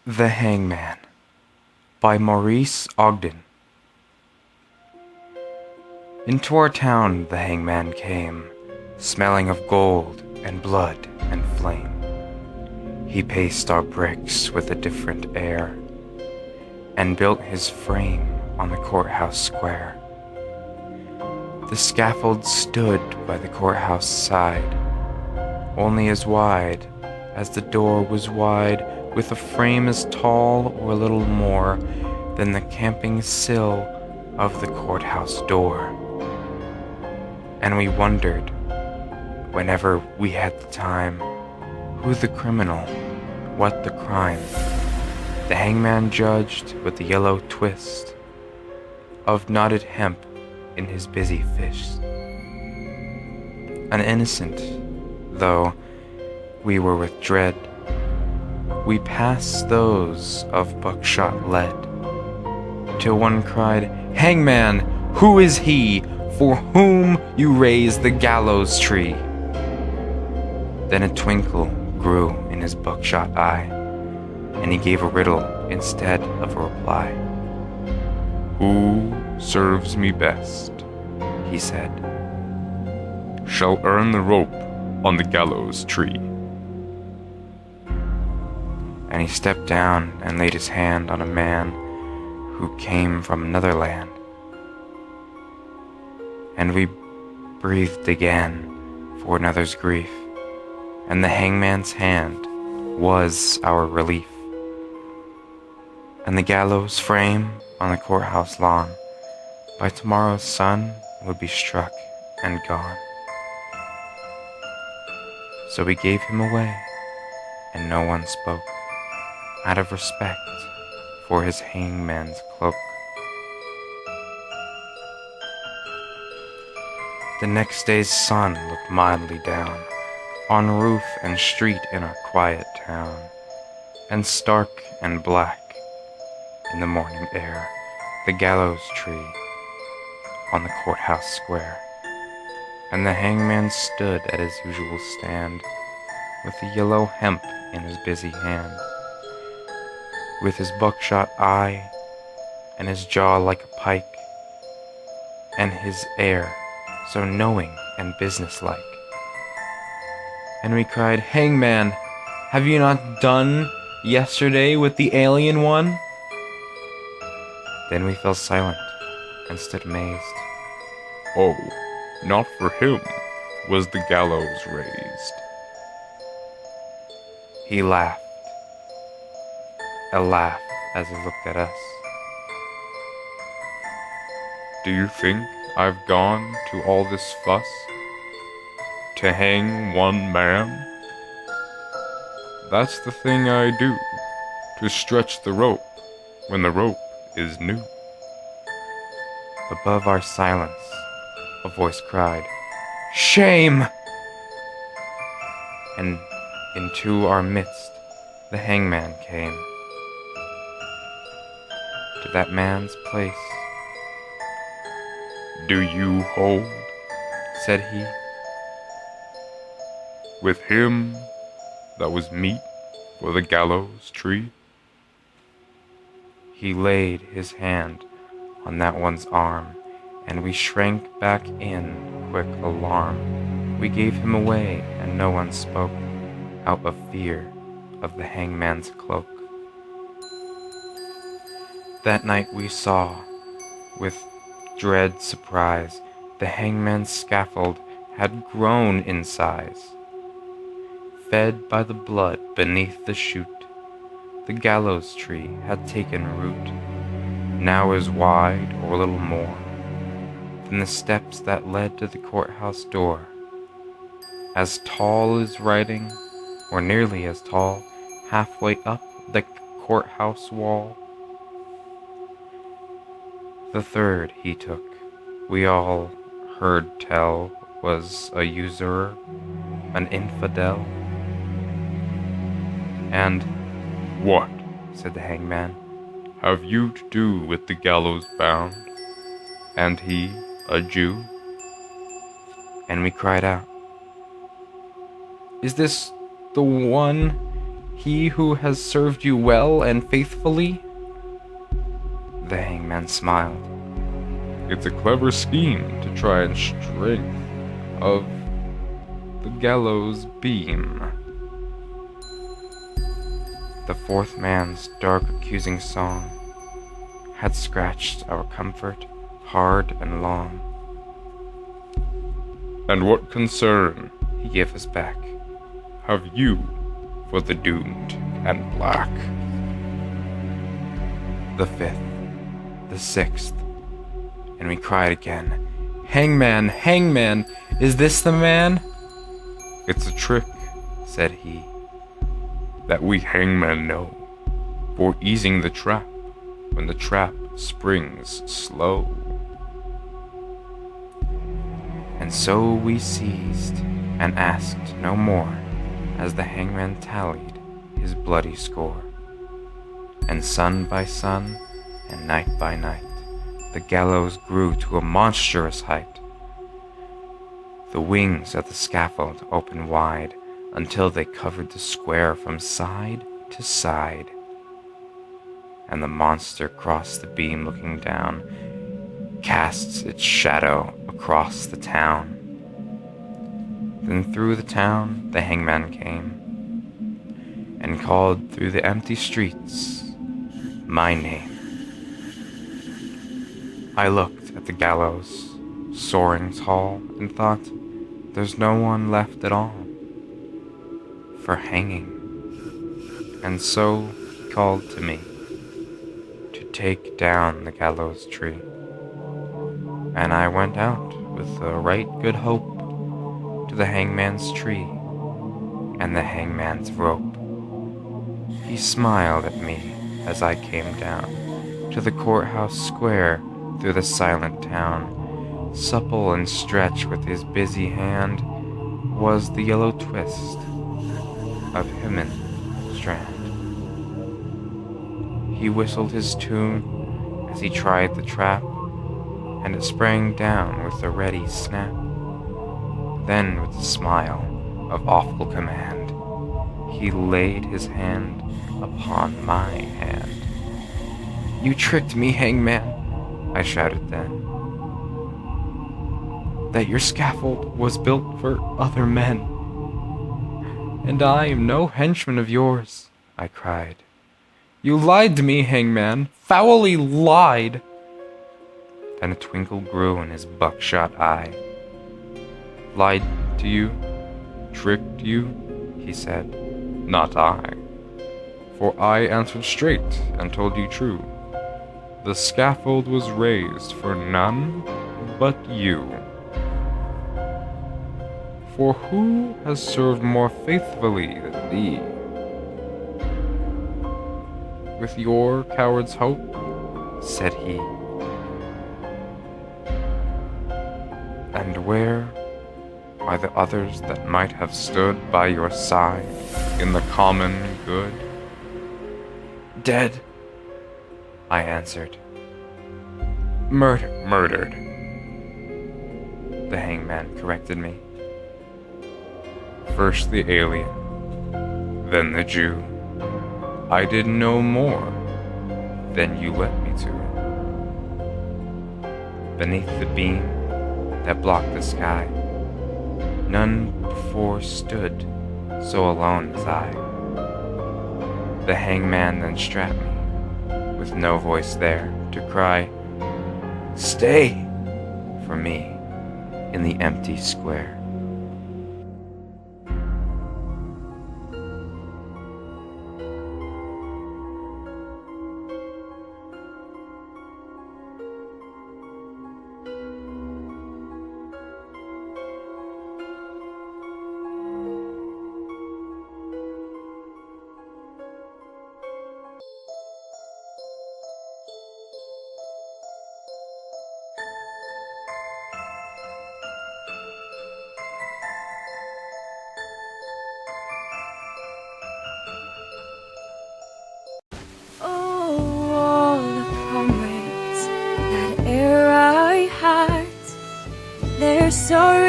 The Hangman by Maurice Ogden. Into our town the hangman came, smelling of gold and blood and flame. He paced our bricks with a different air, and built his frame on the courthouse square. The scaffold stood by the courthouse side, only as wide as the door was wide, with a frame as tall or a little more than the camping sill of the courthouse door. And we wondered, whenever we had the time, who the criminal, what the crime. The hangman judged with the yellow twist of knotted hemp in his busy fist. An innocent, though we were with dread, we passed those of buckshot lead, till one cried, "Hangman, who is he for whom you raise the gallows tree?" Then a twinkle grew in his buckshot eye, and he gave a riddle instead of a reply. "Who serves me best," he said, "shall earn the rope on the gallows tree." And he stepped down and laid his hand on a man who came from another land. And we breathed again for another's grief, and the hangman's hand was our relief. And the gallows frame on the courthouse lawn by tomorrow's sun would be struck and gone. So we gave him away, and no one spoke, out of respect for his hangman's cloak. The next day's sun looked mildly down on roof and street in our quiet town, and stark and black in the morning air, the gallows tree on the courthouse square. And the hangman stood at his usual stand, with the yellow hemp in his busy hand, with his buckshot eye and his jaw like a pike, and his air so knowing and businesslike. And we cried, "Hangman, have you not done yesterday with the alien one?" Then we fell silent and stood amazed. "Oh, not for him was the gallows raised." He laughed, a laugh as he looked at us. "Do you think I've gone to all this fuss to hang one man? That's the thing I do, to stretch the rope when the rope is new." Above our silence, a voice cried, "Shame!" And into our midst the hangman came. To that man's place, "Do you hold," said he, "with him that was meet for the gallows tree?" He laid his hand on that one's arm, and we shrank back in quick alarm. We gave him away, and no one spoke, out of fear of the hangman's cloak. That night we saw, with dread surprise, the hangman's scaffold had grown in size. Fed by the blood beneath the chute, the gallows tree had taken root, now as wide or a little more than the steps that led to the courthouse door, as tall as writing, or nearly as tall, halfway up the courthouse wall. The third he took, we all heard tell, was a usurer, an infidel. And "What said the hangman, have you to do with the gallows bound, and he a Jew?" and we cried out, "Is this the one He who has served you well and faithfully? The hangman smiled. It's a clever scheme to try and strength of the gallows beam. The fourth man's dark accusing song had scratched our comfort hard and long. And what concern He gave us back. have you for the doomed and black? The fifth, the sixth, and we cried again, Hangman, hangman, is this the man? It's a trick, Said he. that we hangmen know, for easing the trap when the trap springs slow. And so we ceased and asked no more as the hangman tallied his bloody score. And sun by sun and night by night the gallows grew to a monstrous height. The wings of the scaffold opened wide until they covered the square from side to side. And the monster crossed the beam looking down, casts its shadow across the town. Then through the town the hangman came, and called through the empty streets my name. I looked at the gallows, soaring tall, and thought, there's no one left at all for hanging. And so he called to me to take down the gallows tree. And I went out with a right good hope to the hangman's tree and the hangman's rope. He smiled at me as I came down to the courthouse square through the silent town. Supple and stretched with his busy hand was the yellow twist of Hangman strand. He whistled his tune as he tried the trap, and it sprang down with a ready snap. Then with a smile of awful command, he laid his hand upon my hand. You tricked me, hangman, I shouted then. That your scaffold was built for other men. And I am no henchman of yours, I cried. You lied to me, hangman, foully lied. Then a twinkle grew in his buckshot eye. Lied to you? Tricked you? He said. Not I, for I answered straight and told you true. The scaffold was raised for none but you. For who has served more faithfully than thee? With your coward's hope, said he. And where are the others that might have stood by your side in the common good? Dead, I answered. Murdered, the hangman corrected me. First the alien, then the Jew. I did no more than you let me to. Beneath the beam that blocked the sky, none before stood so alone as I. The hangman then strapped me, with no voice there to cry, stay, for me in the empty square. Oh, all the comrades that e'er I had, their sorrow